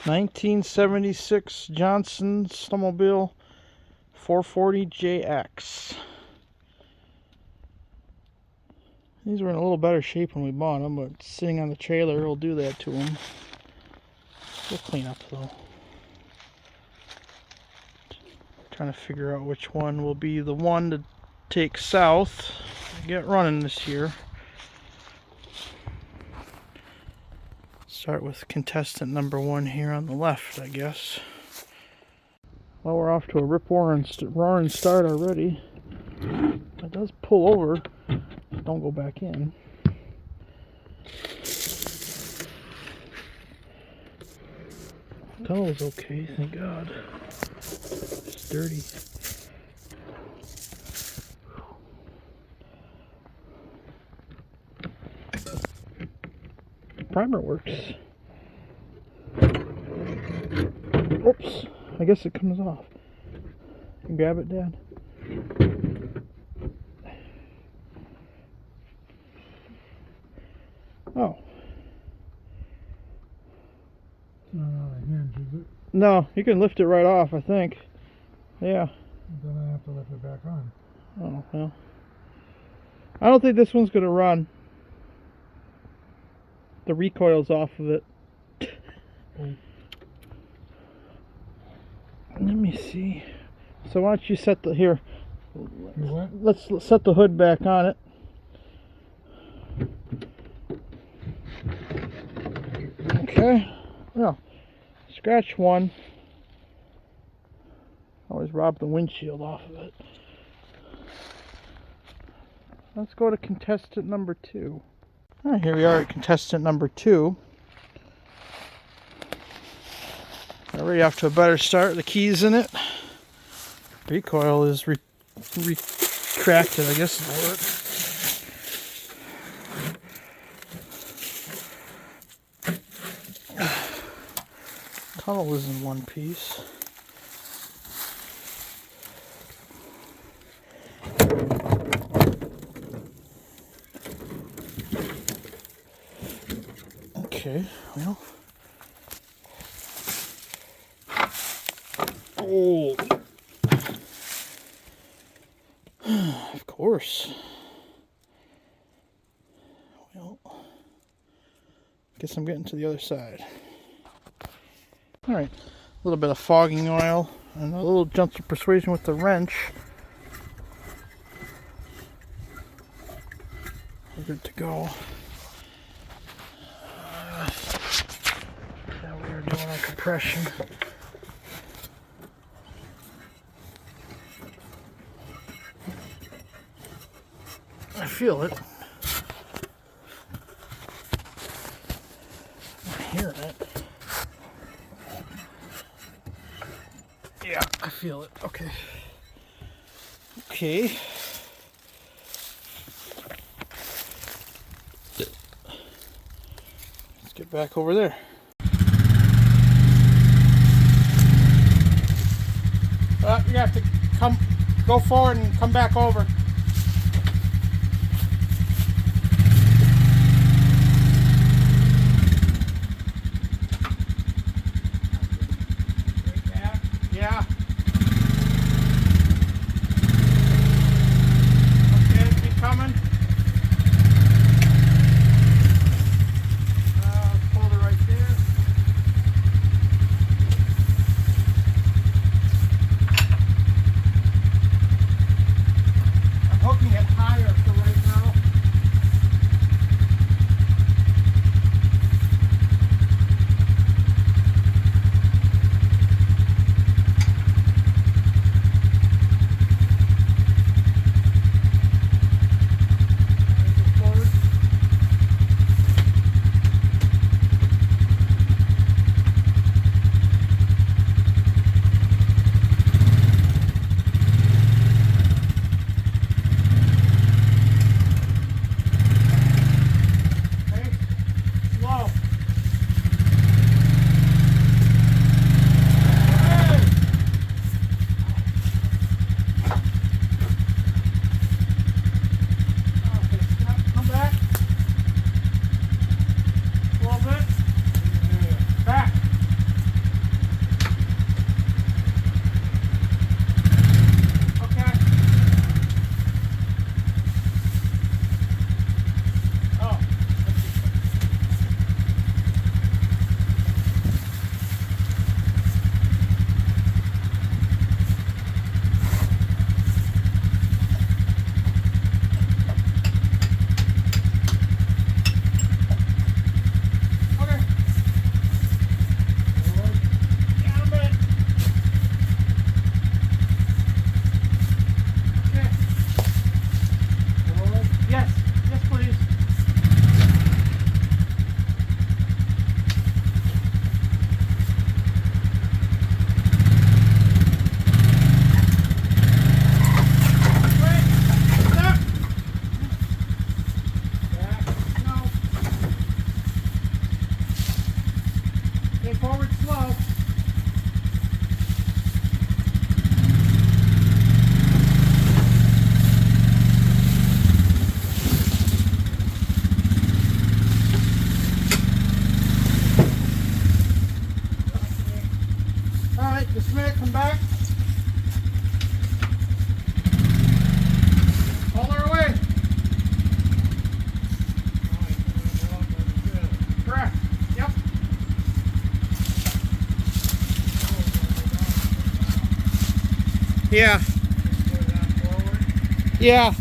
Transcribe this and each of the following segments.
1976 Johnson Snowmobile 440JX. These were in a little better shape when we bought them, but sitting on the trailer will do that to them. We'll clean up though. Trying to figure out which one will be the one to take south and get running this year. Start with contestant number 1 here on the left, I guess. Well, we're off to a rip-roaring start already. It does pull over. Don't go back in. Tunnel's okay, thank God. It's dirty. Primer works. Oops, I guess it comes off. You grab it, Dad. Oh. It's not on a hinge, is it? No, you can lift it right off, I think. Yeah. Then I have to lift it back on. Oh, well. I don't think this one's going to run. The recoil's off of it. Oh. Let me see. So why don't you set the... Here. What? Let's set the hood back on it. Okay. Well, scratch one. Always rob the windshield off of it. Let's go to contestant number 2. All right, here we are at contestant number 2. Already off to a better start. The key's in it. Recoil is retracted, I guess is the word. Tunnel is in one piece. Okay, well. Oh. Of course. Well, guess I'm getting to the other side. Alright, a little bit of fogging oil and a little gentle persuasion with the wrench. We're good to go. Now we are doing our compression. I feel it. I'm hearing it. Yeah, I feel it. Okay. Okay. Let's get back over there. You have to go forward and come back over. Yeah. Okay, keep coming. Hold it right there. come back. On our way. Correct. Yep. Yeah. Yeah.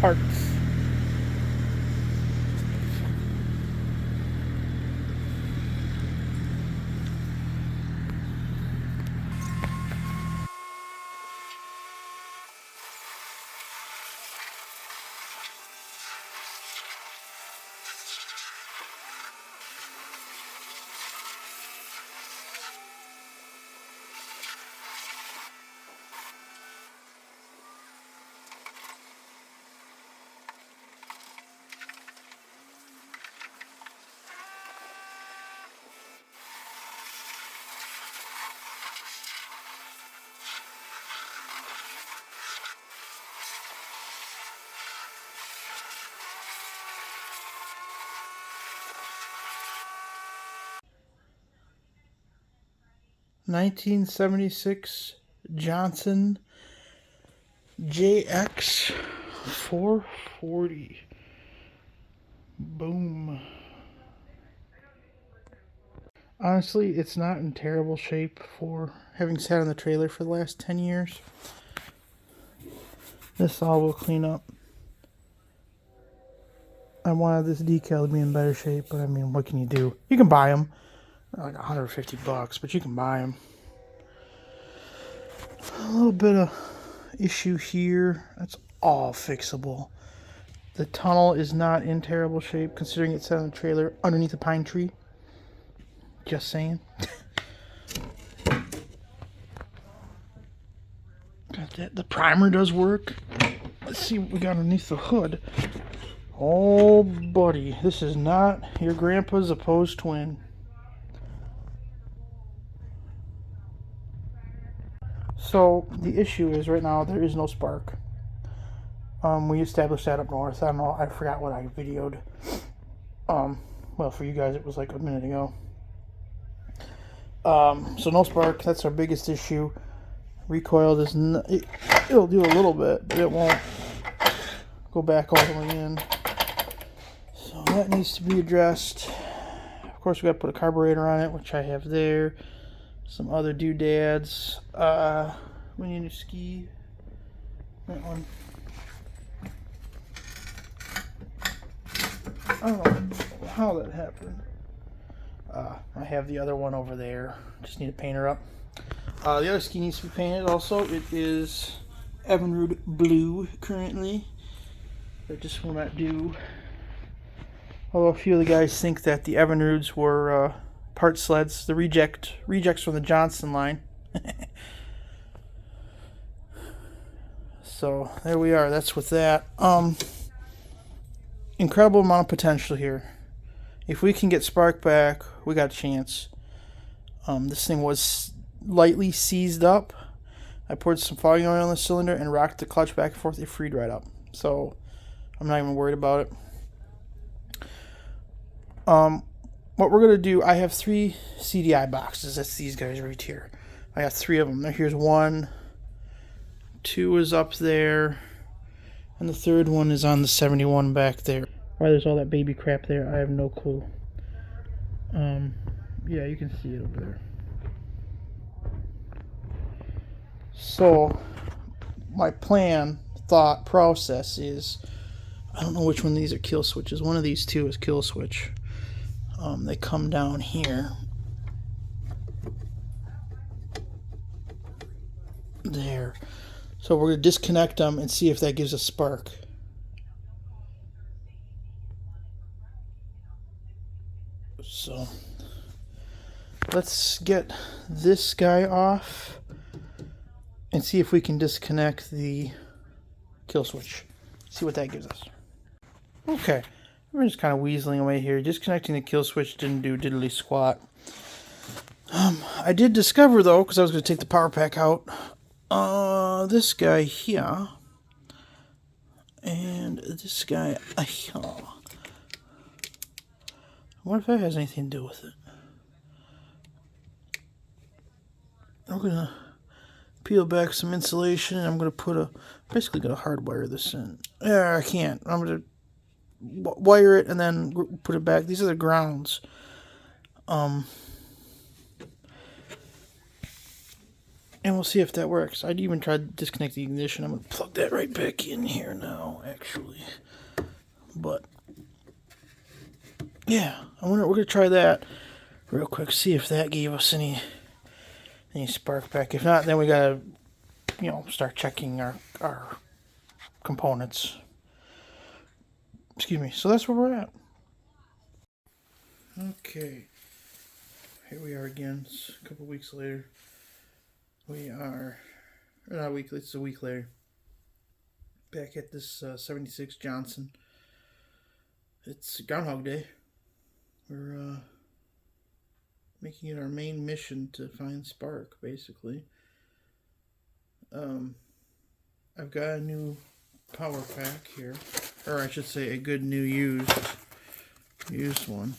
Parts. (1976) Johnson JX 440. Boom. Honestly, it's not in terrible shape for having sat on the trailer for the last 10 years. This all will clean up. I wanted this decal to be in better shape, but I mean, what can you do? You can buy them. They're like $150, but you can buy them. A little bit of issue here. That's all fixable. The tunnel is not in terrible shape considering it's on the trailer underneath a pine tree. Just saying. Got that. The primer does work. Let's see what we got underneath the hood. Oh, buddy. This is not your grandpa's opposed twin. So, the issue is right now there is no spark. We established that up north. I don't know. I forgot what I videoed. Well, for you guys, it was like a minute ago. So no spark. That's our biggest issue. Recoil does not. It'll do a little bit, but it won't go back all the way in. So that needs to be addressed. Of course, we got to put a carburetor on it, which I have there. Some other doodads. We need a new ski. That one. I don't know how that happened. I have the other one over there. Just need to paint her up. The other ski needs to be painted also. It is Evinrude blue currently. That just will not do. Although a few of the guys think that the Evinrudes were part sleds, the rejects from the Johnson line. So there we are. That's with that. Incredible amount of potential here. If we can get spark back, we got a chance. This thing was lightly seized up. I poured some fogging oil on the cylinder and rocked the clutch back and forth. It freed right up. So I'm not even worried about it. What we're going to do, I have 3 CDI boxes. That's these guys right here. I got 3 of them. Here's 1. 2 is up there. And the 3rd one is on the 71 back there. Why there's all that baby crap there, I have no clue. Yeah, you can see it over there. So, my thought process is, I don't know which one of these are kill switches. One of these 2 is kill switch. They come down here. There. So we're going to disconnect them and see if that gives a spark. So let's get this guy off and see if we can disconnect the kill switch. See what that gives us. Okay, We're just kind of weaseling away here. Disconnecting the kill switch didn't do diddly squat. I did discover, though, because I was going to take the power pack out, this guy here, and this guy here. I wonder if that has anything to do with it. I'm going to peel back some insulation, and I'm going to put basically going to hardwire this in. Yeah, I can't. I'm going to wire it and then put it back. These are the grounds. And we'll see if that works. I'd even tried to disconnect the ignition. I'm going to plug that right back in here now, actually. But, yeah, we're going to try that real quick. See if that gave us any spark back. If not, then we got to, start checking our components. Excuse me. So that's where we're at. Okay. Here we are again. It's a couple weeks later. We are, or not a week, it's a week later. Back at this 76 Johnson. It's Groundhog Day. We're making it our main mission to find spark, basically. I've got a new power pack here, or I should say a good new used one.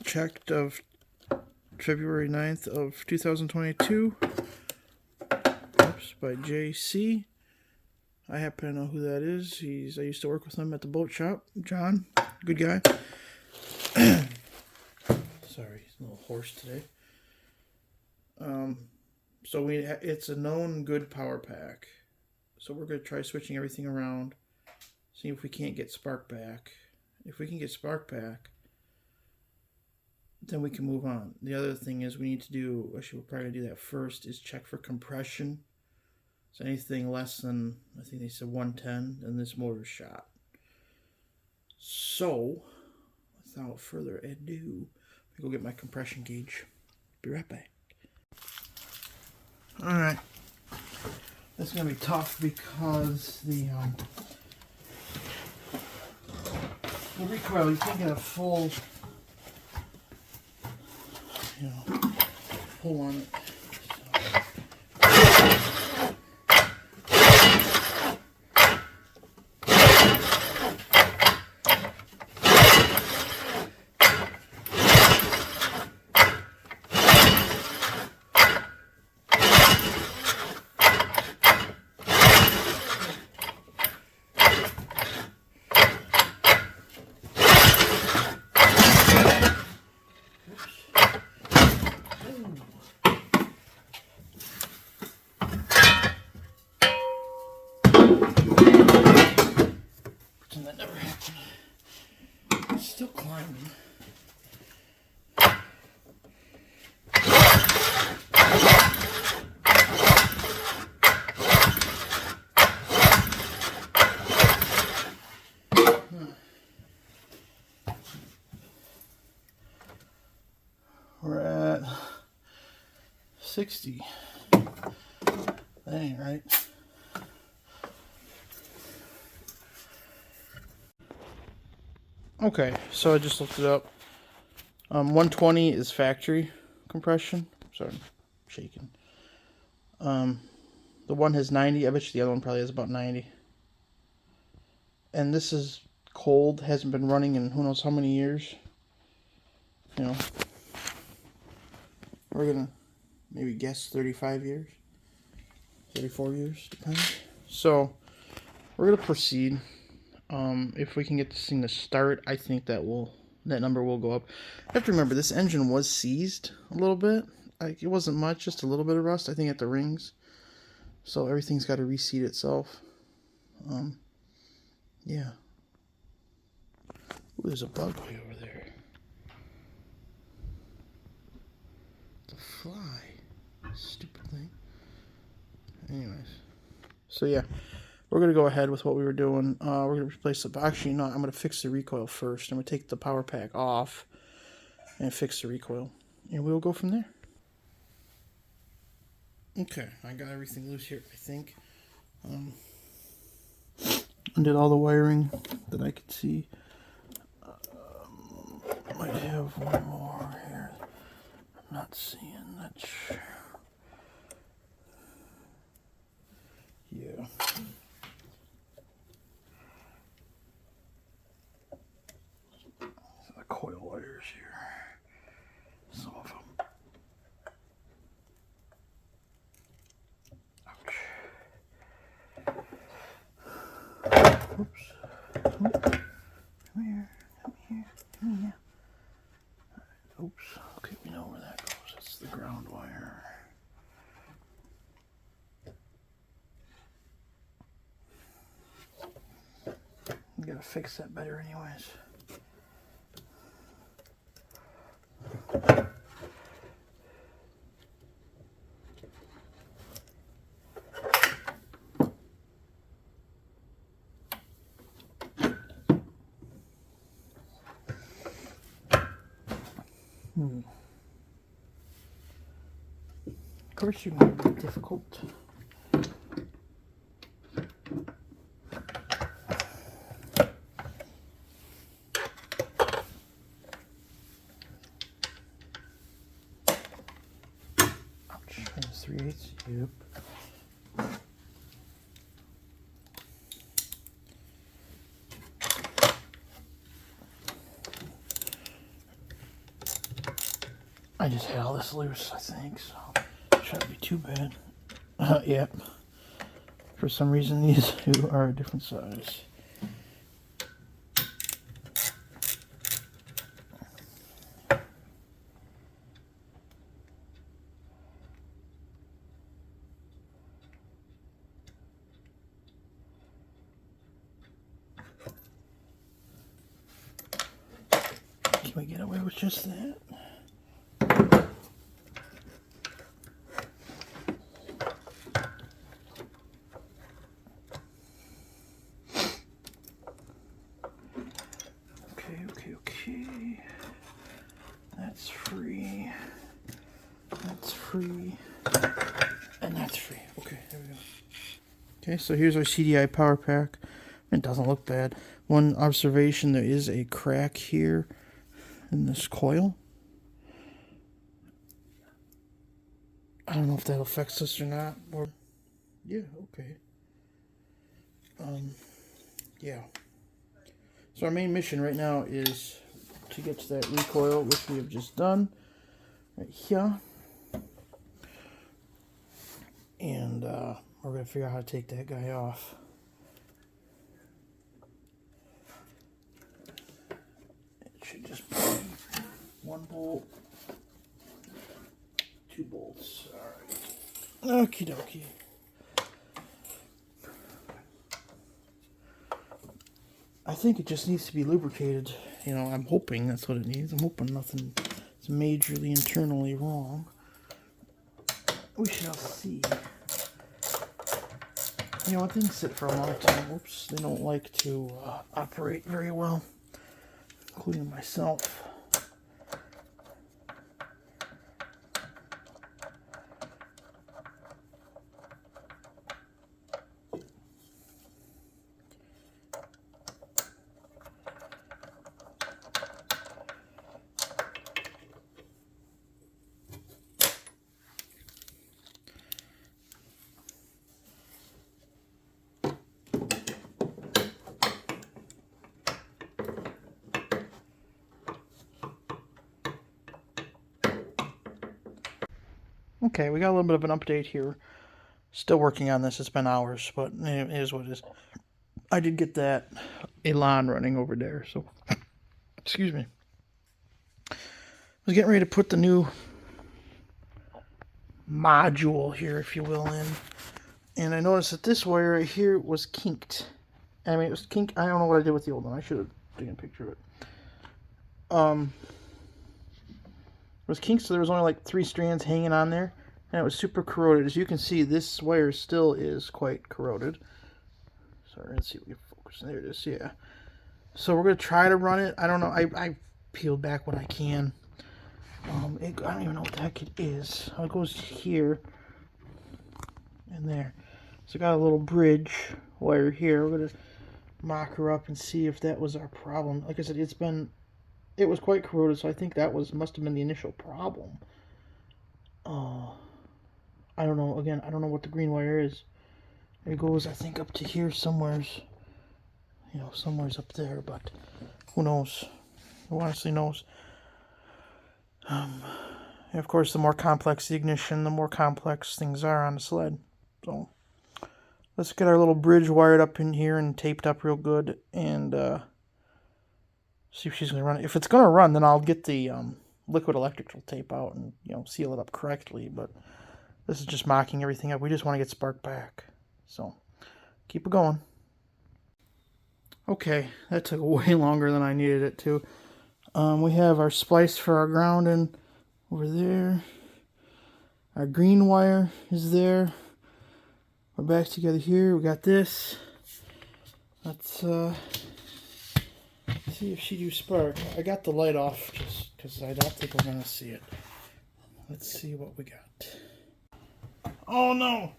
Checked of February 9th of 2022. Oops, by JC. I happen to know who that is. I used to work with him at the boat shop. John, good guy. Sorry, he's a little hoarse today. So it's a known good power pack. So we're going to try switching everything around. See if we can't get spark back. If we can get spark back, then we can move on. The other thing is we need to do, actually we'll probably do that first, is check for compression. So anything less than, I think they said 110, then this motor's shot. So, without further ado, I'll go get my compression gauge. Be right back. Alright. That's going to be tough because the recoil, you can't get a full, pull on it. That never happened. It's still climbing. We're at 60. That ain't right. Okay, so I just looked it up. 120 is factory compression. Sorry, I'm shaking. The one has 90. I bet you the other one probably has about 90. And this is cold. Hasn't been running in who knows how many years. We're gonna maybe guess 35 years. 34 years, depends. So, we're gonna proceed. If we can get this thing to start, I think that number will go up. You have to remember, this engine was seized a little bit. It wasn't much, just a little bit of rust, I think, at the rings. So everything's got to reseat itself. Yeah. Ooh, there's a bug way over there. The fly. Stupid thing. Anyways. So yeah. We're going to go ahead with what we were doing. We're going to replace the... Actually, no, I'm going to fix the recoil first. I'm going to take the power pack off and fix the recoil. And we'll go from there. Okay, I got everything loose here, I think. Undid all the wiring that I could see. Might have one more here. I'm not seeing that. Yeah. So the coil wires here. Some of them. Ouch. Oops. Come here. Come here. Come here. Oops. Okay, we know where that goes. That's the ground wire. I'm gonna fix that better anyways. Of course, you're going to be difficult. Ouch, that's 3/8. Yep. I just had all this loose, I think, so it shouldn't be too bad. Yep. For some reason, these two are a different size. Can we get away with just that? Okay. That's free. That's free. And that's free. Okay, there we go. Okay, so here's our CDI power pack. It doesn't look bad. One observation, there is a crack here in this coil. I don't know if that affects us or not. Or yeah, okay. Yeah. So our main mission right now is to get to that recoil, which we have just done right here. And we're going to figure out how to take that guy off. It should just be one bolt, 2 bolts. Alright. Okie dokie. I think it just needs to be lubricated. You know, I'm hoping that's what it needs. I'm hoping nothing is majorly internally wrong. We shall see. You know, when things sit for a long time, oops, they don't like to operate very well, including myself. Okay, we got a little bit of an update here. Still working on this. It's been hours, but it is what it is. I did get that Elan running over there, so excuse me. I was getting ready to put the new module here, if you will, in. And I noticed that this wire right here was kinked. I mean, it was kinked. I don't know what I did with the old one. I should have taken a picture of it. It was kinked, so there was only like 3 strands hanging on there. And it was super corroded. As you can see, this wire still is quite corroded. Sorry, let's see if we can focus. There it is, yeah. So we're going to try to run it. I don't know. I peeled back what I can. I don't even know what the heck it is. It goes here. And there. So I got a little bridge wire here. We're going to mock her up and see if that was our problem. Like I said, it was quite corroded, so I think that must have been the initial problem. I don't know. Again, I don't know what the green wire is. It goes, I think, up to here somewheres. You know, somewheres up there, but who knows? Who honestly knows? And of course, the more complex the ignition, the more complex things are on the sled. So let's get our little bridge wired up in here and taped up real good, and see if she's going to run it. If it's going to run, then I'll get the liquid electrical tape out and, you know, seal it up correctly. But this is just mocking everything up. We just want to get spark back. So keep it going. Okay, that took way longer than I needed it to. We have our splice for our grounding over there. Our green wire is there. We're back together here. We got this. Let's see if she do spark. I got the light off just because I don't think we're gonna see it. Let's see what we got. Oh no!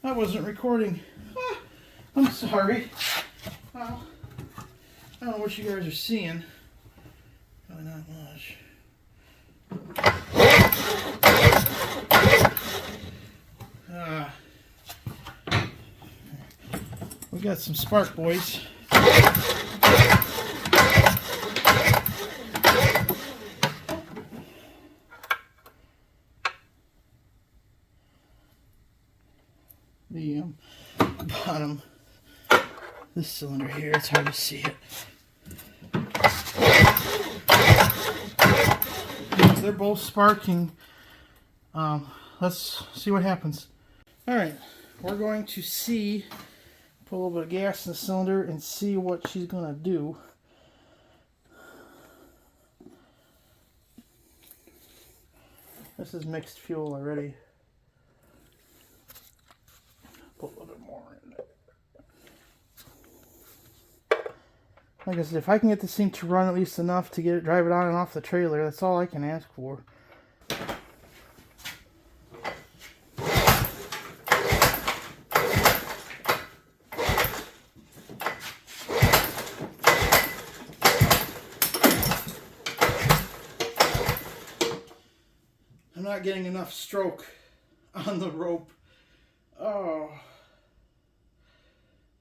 I wasn't recording. I'm sorry. Well, I don't know what you guys are seeing. Probably not much. We got some spark, boys. The bottom, this cylinder here, it's hard to see it. They're both sparking. Let's see what happens. Alright, we're going to put a little bit of gas in the cylinder and see what she's going to do. This is mixed fuel already. Put a little bit more in there. Like I said, if I can get this thing to run at least enough to drive it on and off the trailer, that's all I can ask for. I'm not getting enough stroke on the rope. Oh,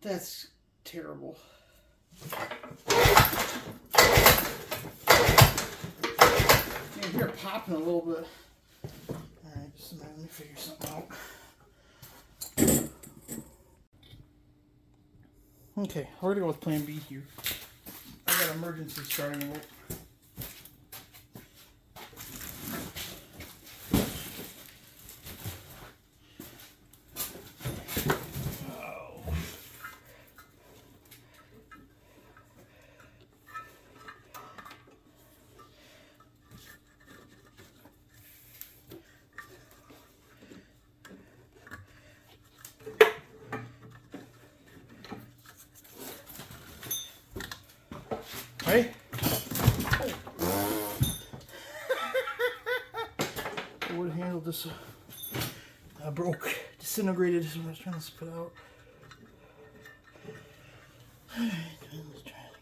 that's terrible. You can hear it popping a little bit. Alright, just a minute, let me figure something out. Okay, we're gonna go with plan B here. I got emergency starting rope. Hey. I would have handled this. Broke, disintegrated is what I was trying to spit out. Alright, let's try it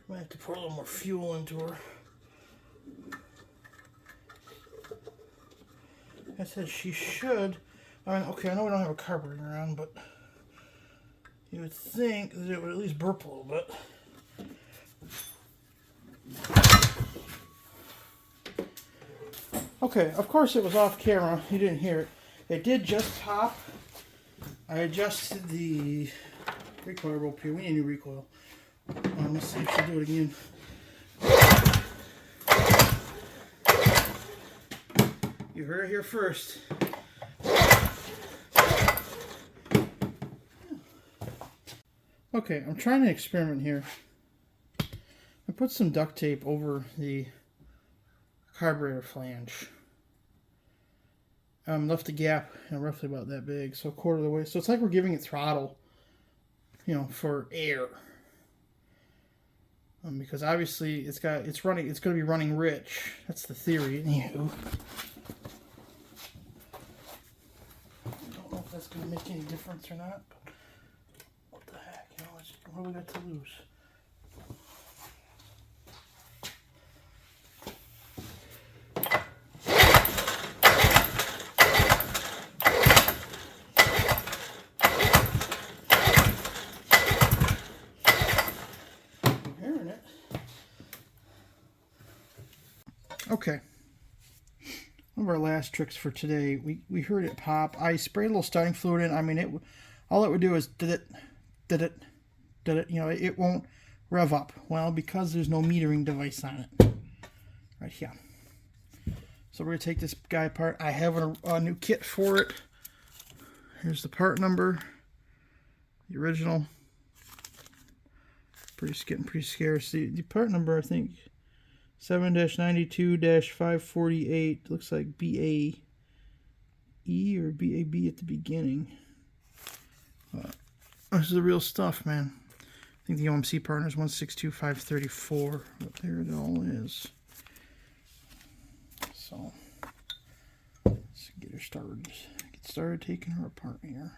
Might have to pour a little more fuel into her. I said she should. I mean, okay, I know we don't have a carburetor on, but you would think that it would at least burp a little bit. Okay, of course it was off camera. You didn't hear it. It did just pop. I adjusted the recoil rope here. We need a new recoil. Let's see if she'll do it again. You heard it here first. Okay, I'm trying to experiment here. I'm put some duct tape over the carburetor flange. Left a gap, roughly about that big, so a quarter of the way. So it's like we're giving it throttle, for air. Because obviously it's going to be running rich. That's the theory. Anywho, I don't know if that's going to make any difference or not. But what the heck? What do we got to lose? Okay, one of our last tricks for today, we heard it pop. I sprayed a little starting fluid in. I mean, all it would do is did it, it won't rev up. Well, because there's no metering device on it. Right here. So we're going to take this guy apart. I have a new kit for it. Here's the part number. The original. Getting pretty scarce. The part number, I think, 7-92-548, looks like BAE or BAB at the beginning. This is the real stuff, man. I think the OMC partner is 162534, but there it all is. So let's get her started. Get started taking her apart here.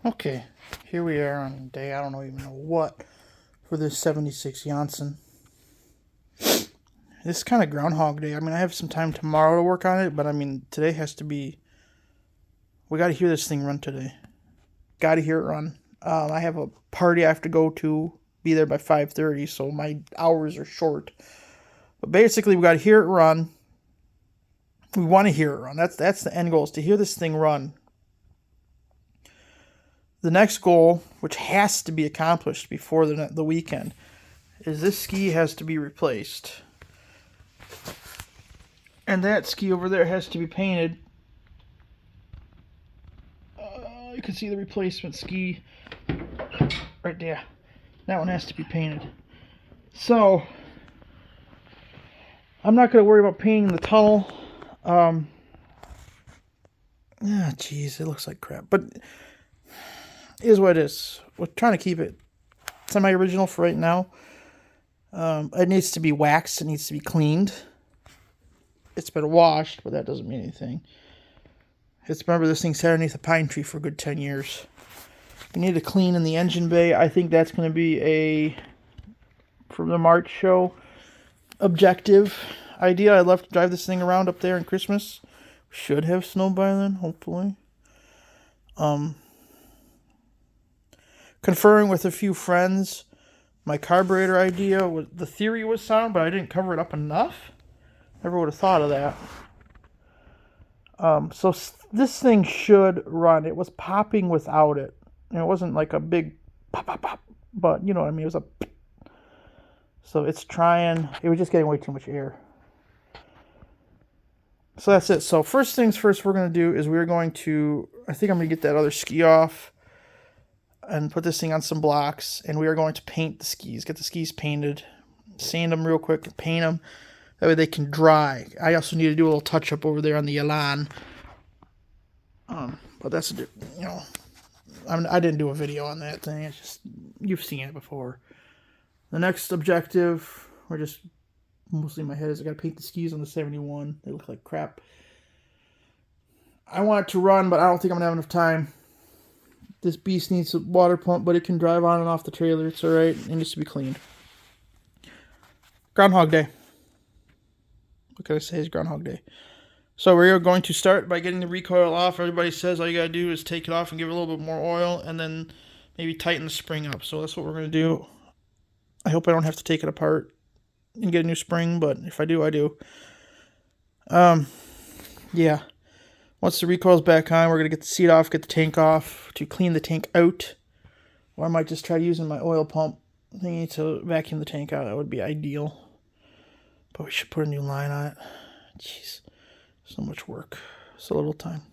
Okay, here we are on day, I don't even know what, for this 76 Janssen. This is kind of Groundhog Day. I mean, I have some time tomorrow to work on it, but I mean, today has to be, we got to hear this thing run today. Got to hear it run. I have a party I have to go to, be there by 5:30, so my hours are short. But basically, we got to hear it run. We want to hear it run. That's the end goal, is to hear this thing run. The next goal, which has to be accomplished before the weekend, is this ski has to be replaced. And that ski over there has to be painted. You can see the replacement ski right there. That one has to be painted. So, I'm not going to worry about painting the tunnel. Jeez, it looks like crap. But it is what it is. We're trying to keep it semi-original for right now. It needs to be waxed. It needs to be cleaned. It's been washed, but that doesn't mean anything. Remember, this thing sat underneath a pine tree for a good 10 years. We need to clean in the engine bay. I think that's going to be from the March show, objective idea. I'd love to drive this thing around up there in Christmas. We should have snow by then, hopefully. Conferring with a few friends, my carburetor idea, the theory was sound, but I didn't cover it up enough. Never would have thought of that. So this thing should run. It was popping without it. And it wasn't like a big pop, pop, pop. But, you know what I mean? It was a... So it's trying... It was just getting way too much air. So that's it. So first things first we're going to do is we're going to... I think I'm going to get that other ski off and put this thing on some blocks. And we are going to paint the skis. Get the skis painted. Sand them real quick and paint them. That way they can dry. I also need to do a little touch-up over there on the Elan. But that's, you know... I didn't do a video on that thing. It's just, you've seen it before. The next objective, or just mostly in my head, is I got to paint the skis on the 71. They look like crap. I want it to run, but I don't think I'm going to have enough time. This beast needs a water pump, but it can drive on and off the trailer. It's alright. It needs to be cleaned. Groundhog Day. What can I say? It's Groundhog Day. So we're going to start by getting the recoil off. Everybody says all you got to do is take it off and give it a little bit more oil and then maybe tighten the spring up. So that's what we're going to do. I hope I don't have to take it apart and get a new spring, but if I do, I do. Yeah. Once the recoil's back on, we're going to get the seat off, get the tank off to clean the tank out. Or I might just try using my oil pump thingy to vacuum the tank out. That would be ideal. But we should put a new line on it. Jeez. So much work. So little time.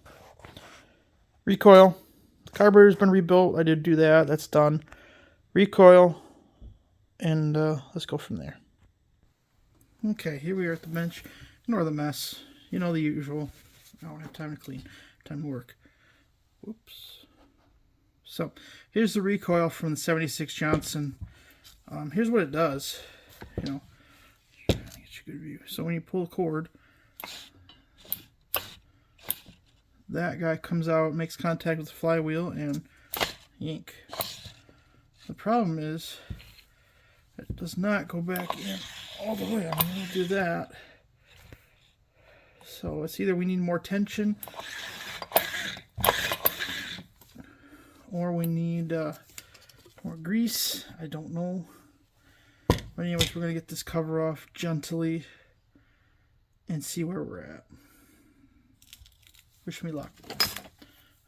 Recoil. The carburetor's been rebuilt. I did do that. That's done. Recoil. And let's go from there. Okay, here we are at the bench. Ignore the mess. You know the usual. I don't have time to clean. Time to work. Whoops. So, here's the recoil from the 76 Janssen. Here's what it does. You know, get you a good view. So when you pull the cord, that guy comes out, makes contact with the flywheel, and yank. The problem is, it does not go back in all the way. I'm going to do that. So it's either we need more tension, or we need more grease. I don't know. But anyways, we're going to get this cover off gently and see where we're at. Wish me luck.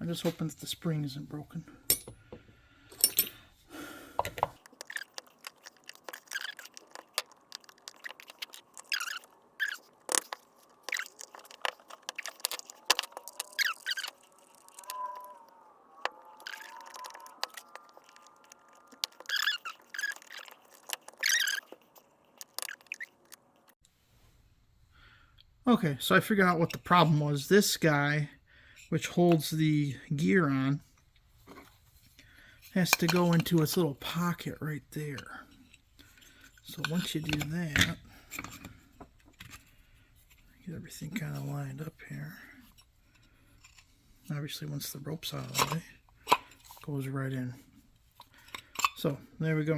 I'm just hoping that the spring isn't broken. Okay, so I figured out what the problem was. This guy, which holds the gear on, has to go into its little pocket right there. So once you do that, get everything kind of lined up here. Obviously, once the rope's out of the way, goes right in. So there we go.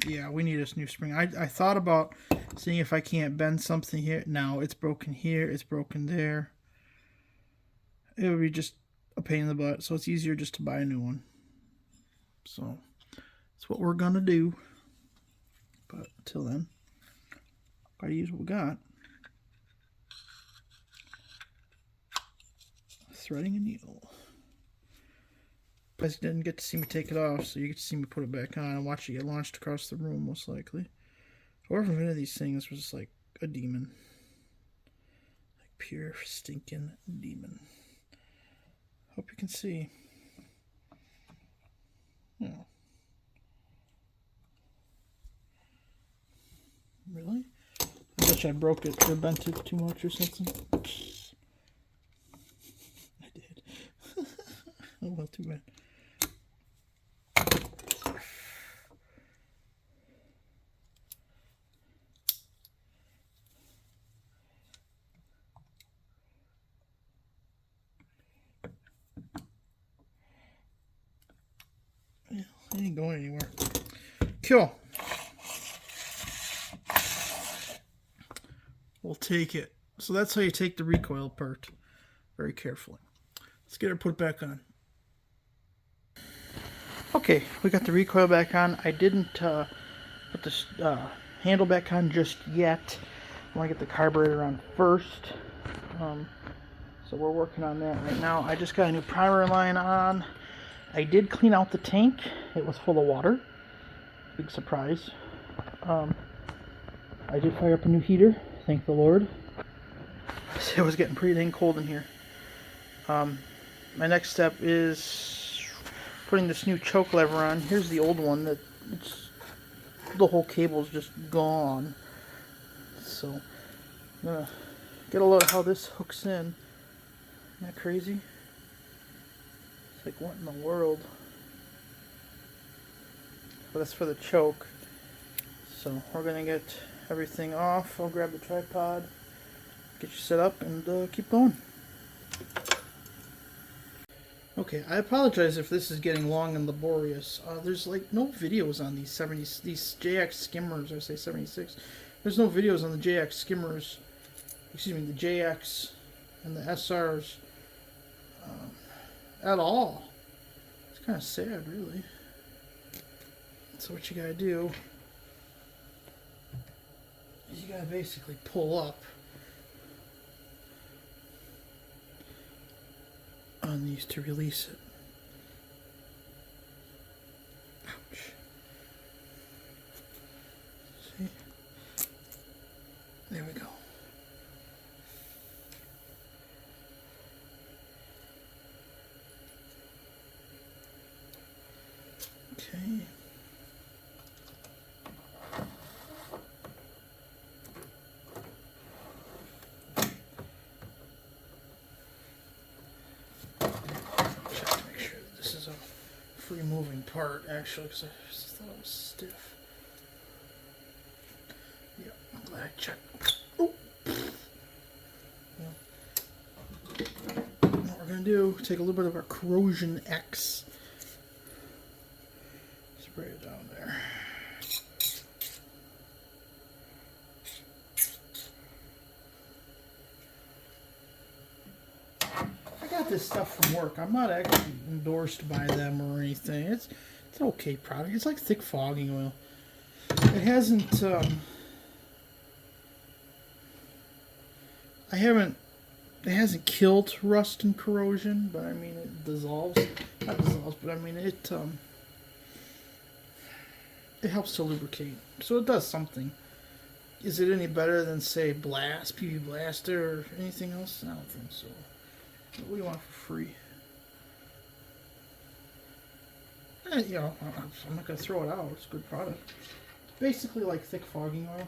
Yeah, we need this new spring. I thought about seeing if I can't bend something here. No, it's broken here. It's broken there. It would be just a pain in the butt. So it's easier just to buy a new one. So that's what we're going to do. But until then, gotta use what we got. Threading a needle. You guys didn't get to see me take it off, so you get to see me put it back on and watch it get launched across the room, most likely. Whoever invented these things was like a demon. Like pure stinking demon. Hope you can see. Yeah. Really? I bet you I broke it or bent it too much or something. I did. Oh well, too bad. Yeah, it ain't going anywhere. Cool. We'll take it. So that's how you take the recoil apart. Very carefully. Let's get her put back on. Okay, we got the recoil back on. I didn't put the handle back on just yet. I want to get the carburetor on first. So we're working on that right now. I just got a new primer line on. I did clean out the tank. It was full of water. Big surprise. I did fire up a new heater. Thank the Lord. It was getting pretty dang cold in here. My next step is putting this new choke lever on. Here's the old one that the whole cable's just gone. So I'm gonna get a look at how this hooks in. Isn't that crazy? It's like, what in the world? But that's for the choke. So we're gonna get everything off. I'll grab the tripod, get you set up, and keep going. Okay, I apologize if this is getting long and laborious. There's like no videos on these these JX skimmers. I say 76. There's no videos on the JX skimmers. Excuse me, the JX and the SRs at all. It's kind of sad, really. So what you gotta do is you gotta basically pull up on these to release it. Ouch. See? There we go. Okay. Free moving part, actually, because I just thought it was stiff. Yeah, I'm glad I checked. Oh. Yeah. What we're going to do, take a little bit of our Corrosion X. Spray it down there. This stuff from work. I'm not actually endorsed by them or anything. It's an okay product. It's like thick fogging oil. It hasn't it hasn't killed rust and corrosion, but I mean it dissolves. Not dissolves, but I mean it helps to lubricate. So it does something. Is it any better than, say, PB Blaster or anything else? I don't think so. What do you want for free? You know, I'm not going to throw it out. It's a good product. It's basically like thick fogging oil.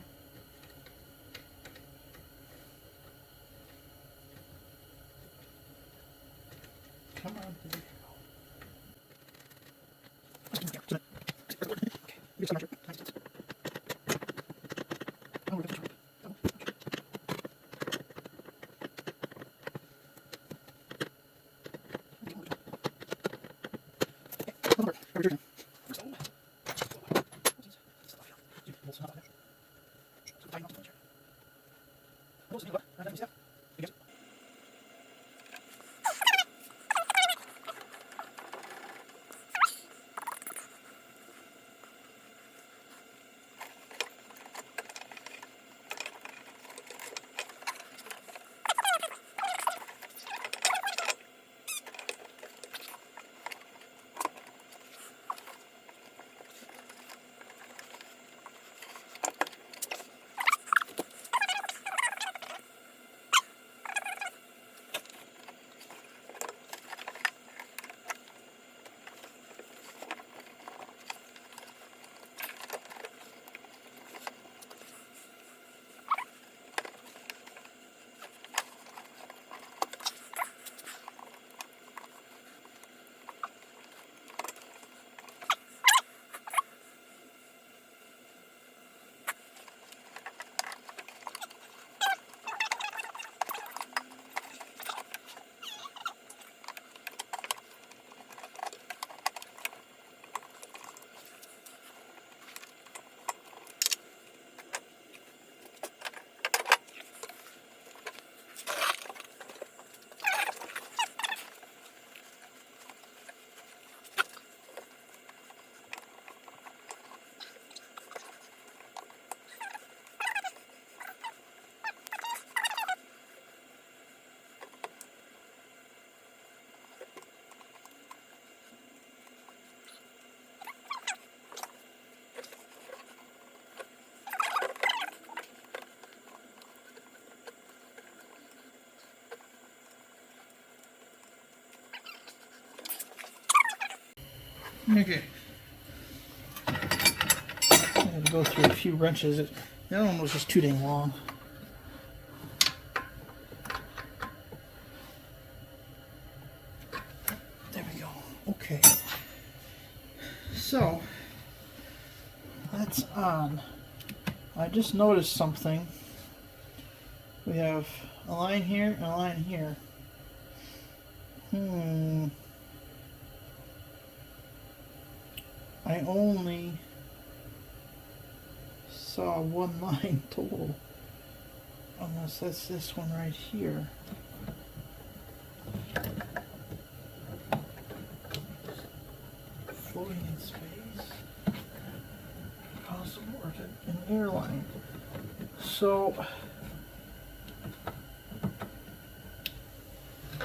Come on, baby. Okay. I had to go through a few wrenches. The other one was just too dang long. There we go. Okay. So, that's on. I just noticed something. We have a line here and a line here. I only saw one line total. Unless that's this one right here. Floating in space. Possible or an airline. So,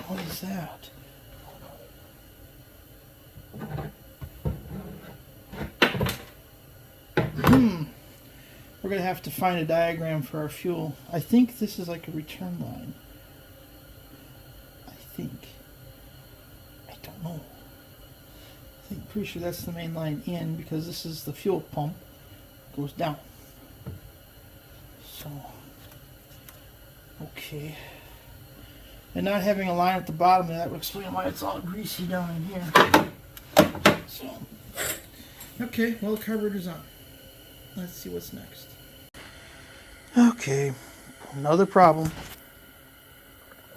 what is that? We're going to have to find a diagram for our fuel. I think this is like a return line. I think. I don't know. Pretty sure that's the main line in, because this is the fuel pump. It goes down. So, okay. And not having a line at the bottom, that would explain why it's all greasy down in here. So, okay, well, the carburetor's on. Let's see what's next. Okay, another problem.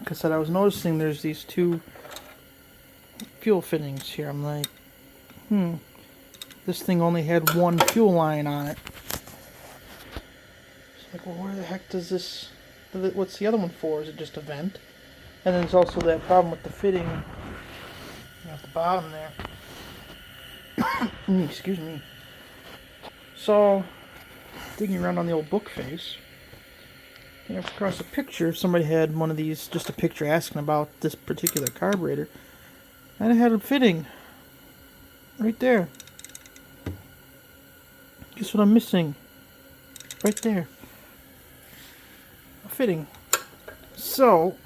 Like I said, I was noticing there's these two fuel fittings here. I'm like, this thing only had one fuel line on it. It's like, well, where the heck does this, what's the other one for? Is it just a vent? And then there's also that problem with the fitting at the bottom there. Excuse me. So, digging around on the old book face, came across a picture. Somebody had one of these, just a picture asking about this particular carburetor. And it had a fitting right there. Guess what I'm missing? Right there. A fitting. So,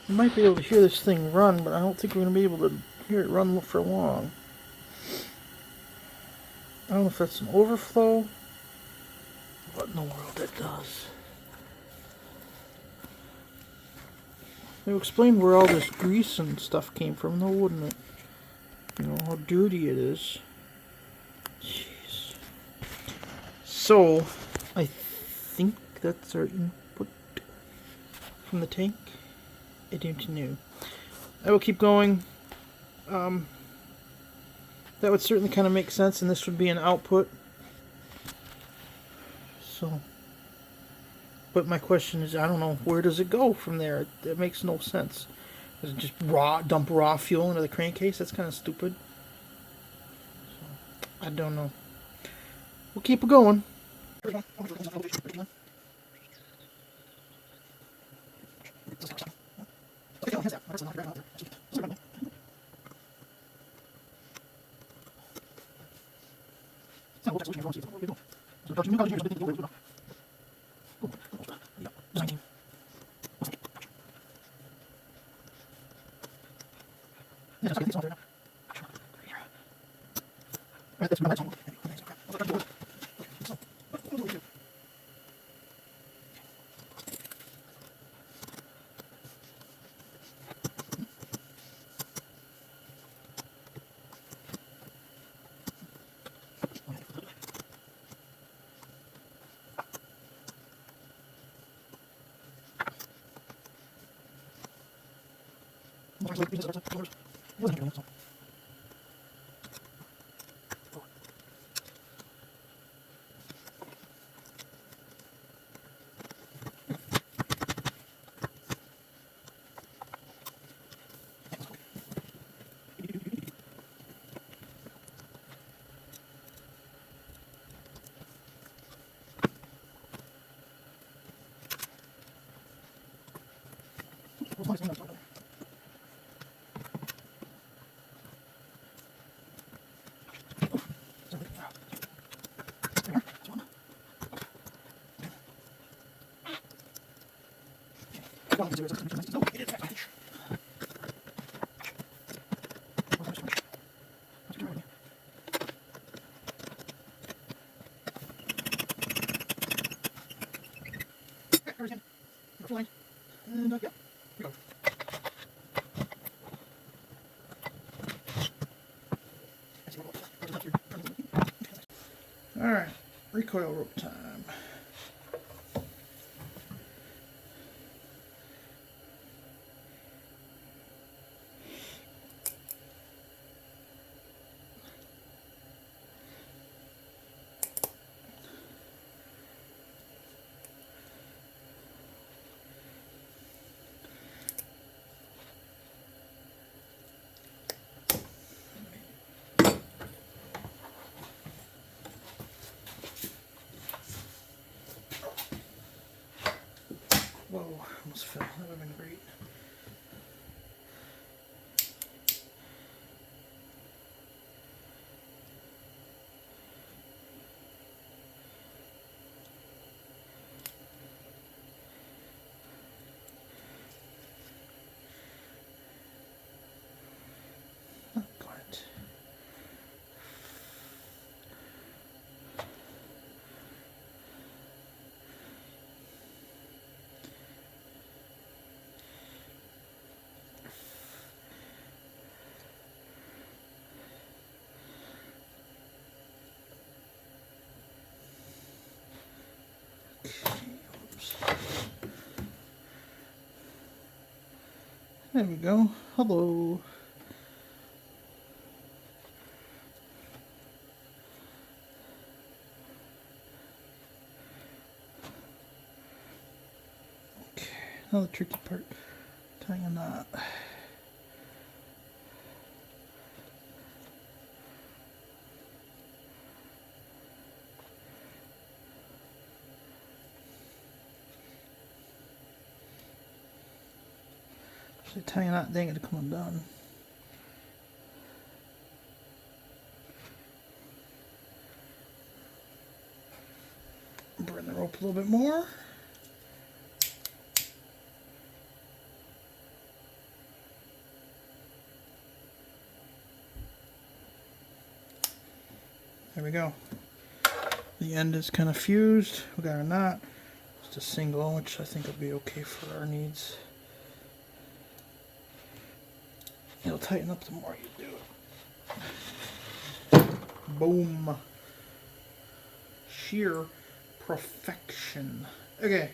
you might be able to hear this thing run, but I don't think we're going to be able to hear it run for long. I don't know if that's an overflow. What in the world that does. It would explain where all this grease and stuff came from, though, wouldn't it? You know, how dirty it is. Jeez. So, I think that's our input from the tank. I don't know. I will keep going. That would certainly kind of make sense, and this would be an output. So, but my question is, I don't know, where does it go from there? It makes no sense. Does it just dump raw fuel into the crankcase? That's kind of stupid. So, I don't know. We'll keep it going. And yeah, here we go. Alright, recoil rope time. Whoa, almost fell. That would have been great. Not quite. Oops. There we go. Hello. Okay, now the tricky part, tying a knot. Tying a knot, dang it, to come undone. Burn the rope a little bit more. There we go. The end is kind of fused. We got our knot. Just a single, which I think will be okay for our needs. It'll tighten up the more you do it. Boom. Sheer perfection. Okay.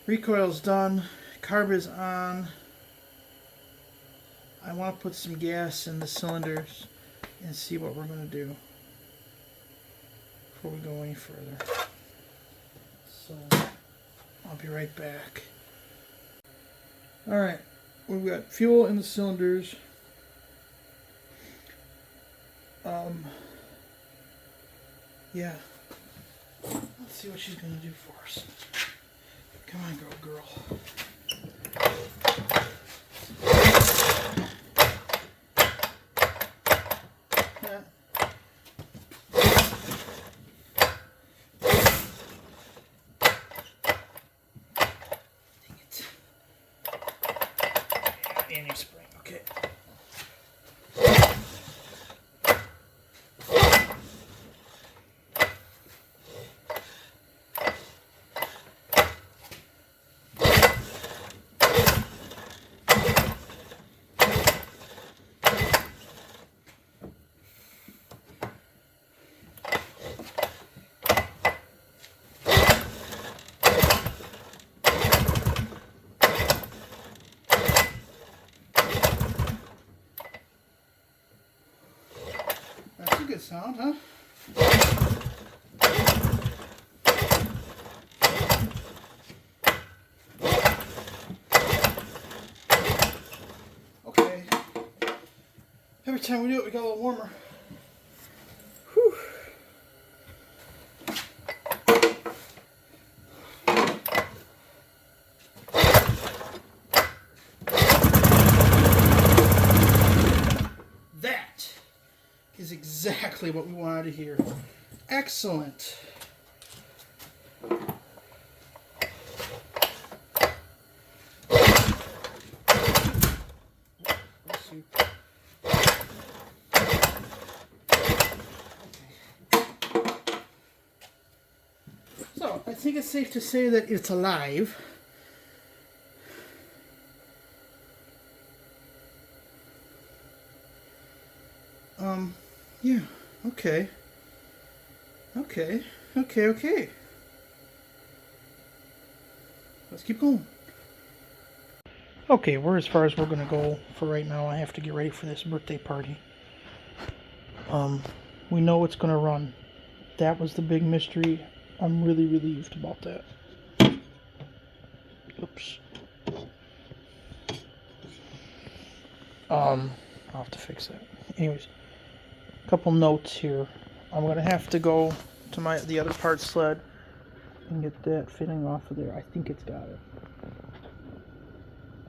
Recoil's done. Carb is on. I want to put some gas in the cylinders and see what we're going to do before we go any further. So, I'll be right back. Alright. We've got fuel in the cylinders. Yeah. Let's see what she's gonna do for us. Come on, girl. Yeah. Dang it. And your spring, okay. That's a good sound, huh? Okay. Every time we do it, we got a little warmer. Whew. That is exactly what we wanted to hear. Excellent. So, I think it's safe to say that it's alive. Yeah, okay. Okay. Let's keep going. Okay, we're as far as we're gonna go for right now. I have to get ready for this birthday party. We know it's gonna run. That was the big mystery. I'm really relieved about that. Oops. I'll have to fix that. Anyways, a couple notes here. I'm gonna have to go to the other part sled and get that fitting off of there. I think it's got it.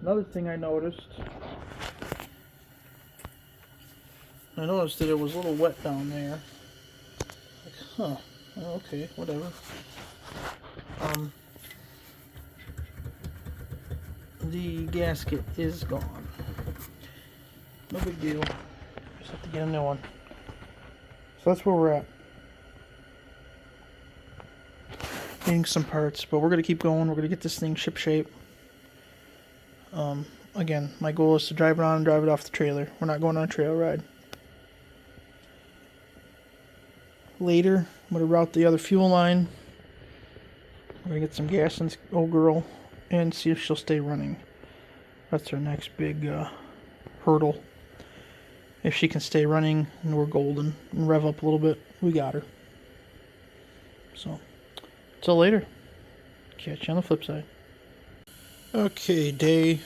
Another thing I noticed that it was a little wet down there. Like, huh. Okay, whatever. The gasket is gone. No big deal. Just have to get a new one. So that's where we're at. Getting some parts, but we're gonna keep going. We're gonna get this thing ship shape. Again, my goal is to drive it on and drive it off the trailer. We're not going on a trail ride. Later, I'm gonna route the other fuel line. We're gonna get some gas in this old girl and see if she'll stay running. That's our next big hurdle. If she can stay running and we're golden and rev up a little bit, we got her. So, till later. Catch you on the flip side. Okay, day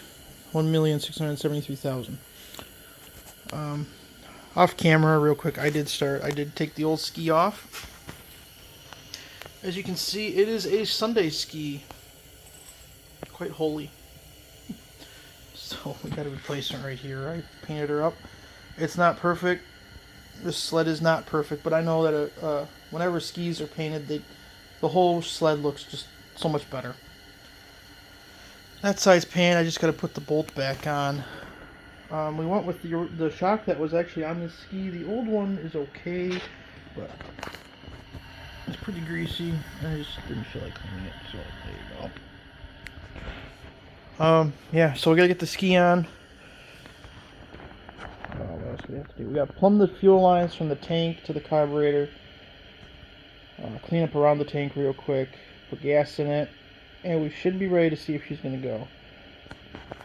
1,673,000. Off camera, real quick, I did take the old ski off. As you can see, it is a Sunday ski. Quite holy. So, we got a replacement right here. I painted her up. It's not perfect. This sled is not perfect, but I know that whenever skis are painted, the whole sled looks just so much better. That size paint, I just got to put the bolt back on. We went with the shock that was actually on this ski. The old one is okay, but it's pretty greasy. I just didn't feel like cleaning it, so there you go. Yeah, so we got to get the ski on. What else do we have to do? We got to plumb the fuel lines from the tank to the carburetor. Clean up around the tank real quick. Put gas in it. And we should be ready to see if she's going to go.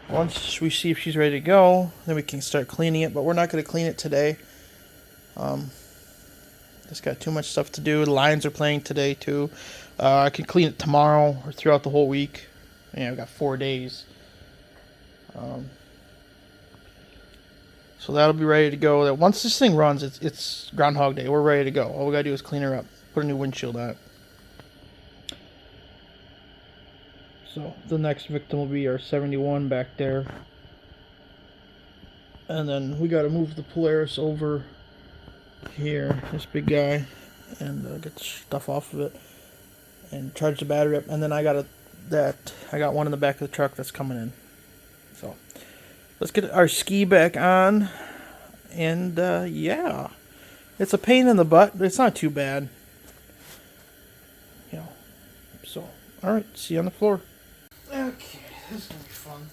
Once we see if she's ready to go, then we can start cleaning it. But we're not going to clean it today. Just got too much stuff to do. The lines are playing today too. I can clean it tomorrow or throughout the whole week. Yeah, I've got 4 days. So that'll be ready to go. Once this thing runs, it's Groundhog Day. We're ready to go. All we got to do is clean her up. Put a new windshield on it. So the next victim will be our 71 back there. And then we got to move the Polaris over here, this big guy, and get the stuff off of it and charge the battery up. And then I got one in the back of the truck that's coming in. So let's get our ski back on. And yeah, it's a pain in the butt, but it's not too bad. You know. So all right, see you on the floor. Okay, this is gonna be fun.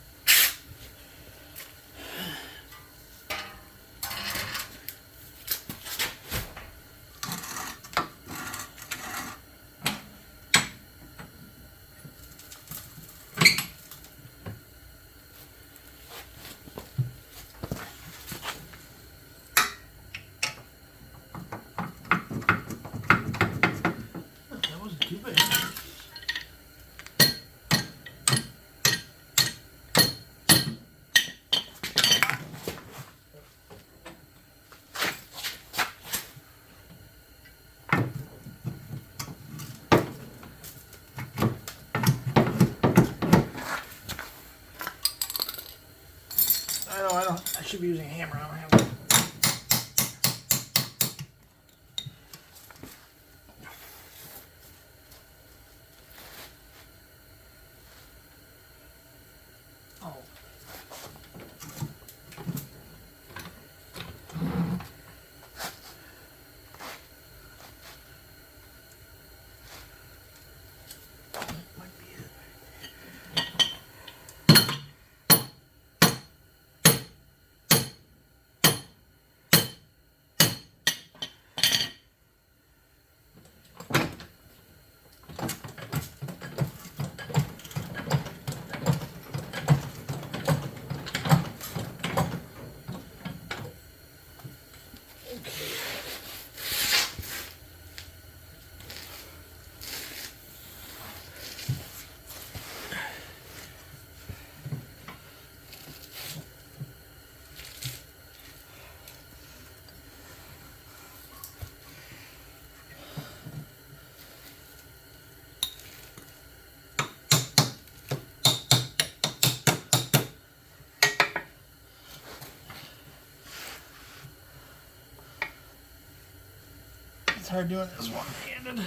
That wasn't too bad. I should be using a hammer. I don't have one. Oh. Might be it. hard doing this one-handed.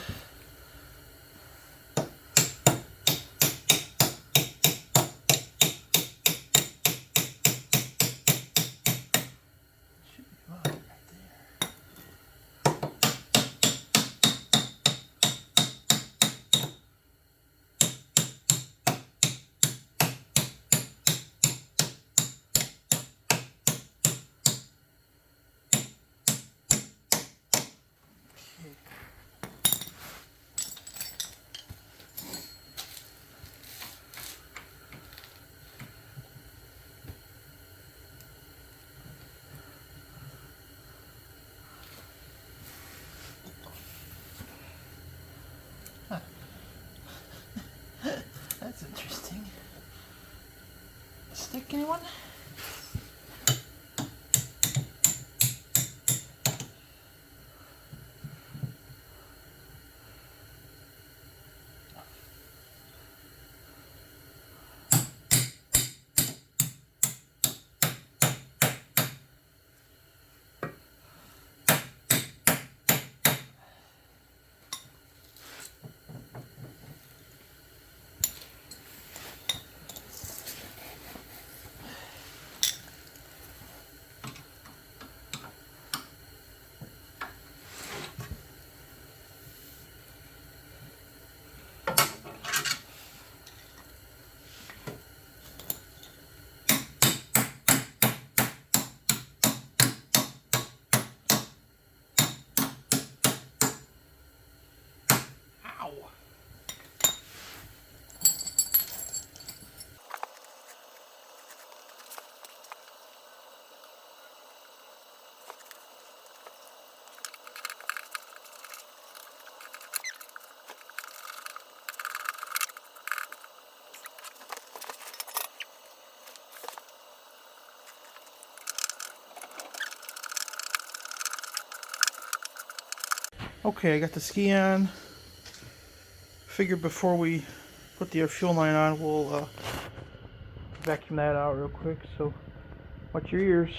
That's interesting. Stick, anyone? Okay, I got the ski on. Figured before we put the fuel line on, we'll vacuum that out real quick. So, watch your ears.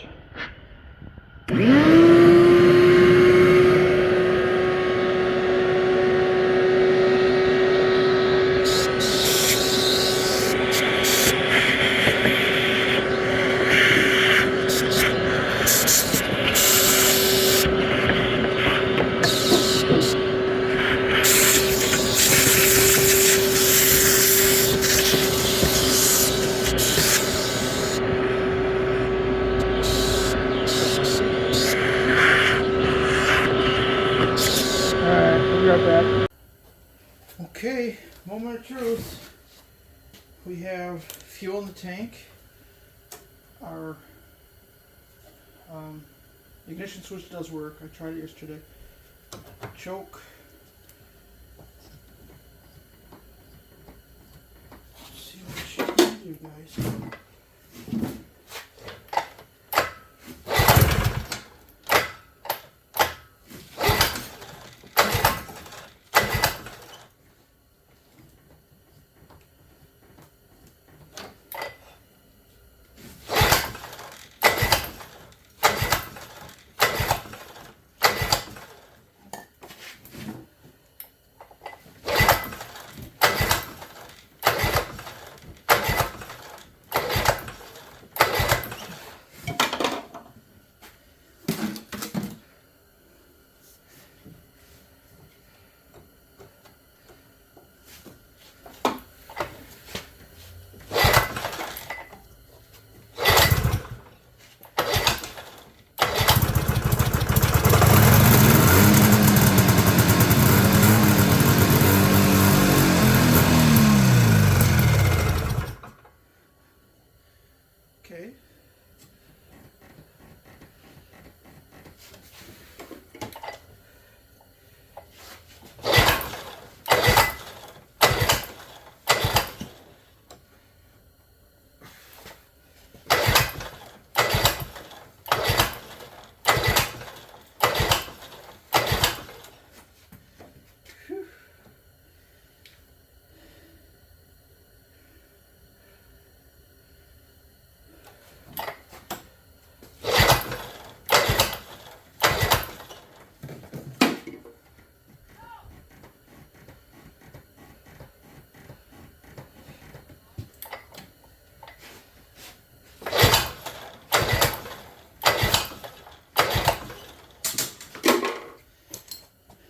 Okay, moment of truth. We have fuel in the tank. Our ignition switch does work. I tried it yesterday. Choke. Let's see what she can do, guys. Okay.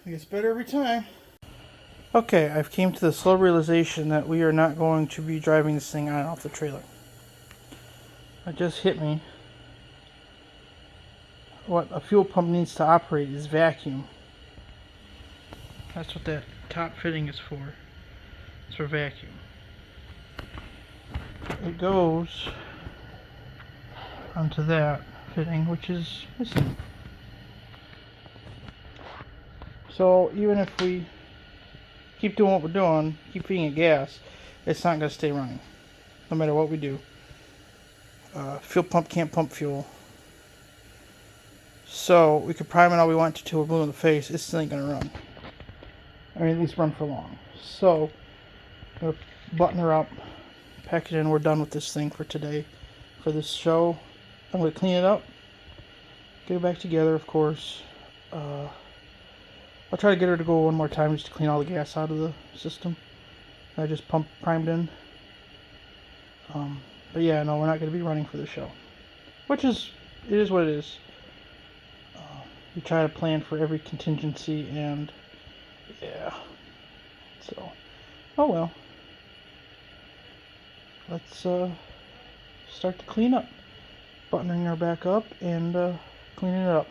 It gets better every time. Okay, I've came to the slow realization that we are not going to be driving this thing on and off the trailer. It just hit me. What a fuel pump needs to operate is vacuum. That's what that top fitting is for. It's for vacuum. It goes onto that fitting, which is missing. So even if we keep doing what we're doing, keep feeding it gas, it's not going to stay running, no matter what we do. Fuel pump can't pump fuel. So we could prime it all we want to till we're blue in the face, it still ain't going to run. I mean, at least run for long. So, I'm going to button her up, pack it in, we're done with this thing for today, for this show. I'm going to clean it up, get it back together, of course. I'll try to get her to go one more time just to clean all the gas out of the system that I just primed in. But yeah, no, we're not going to be running for the show. It is what it is. We try to plan for every contingency, and yeah. So, oh well. Let's start to clean up. Buttoning her back up and cleaning it up.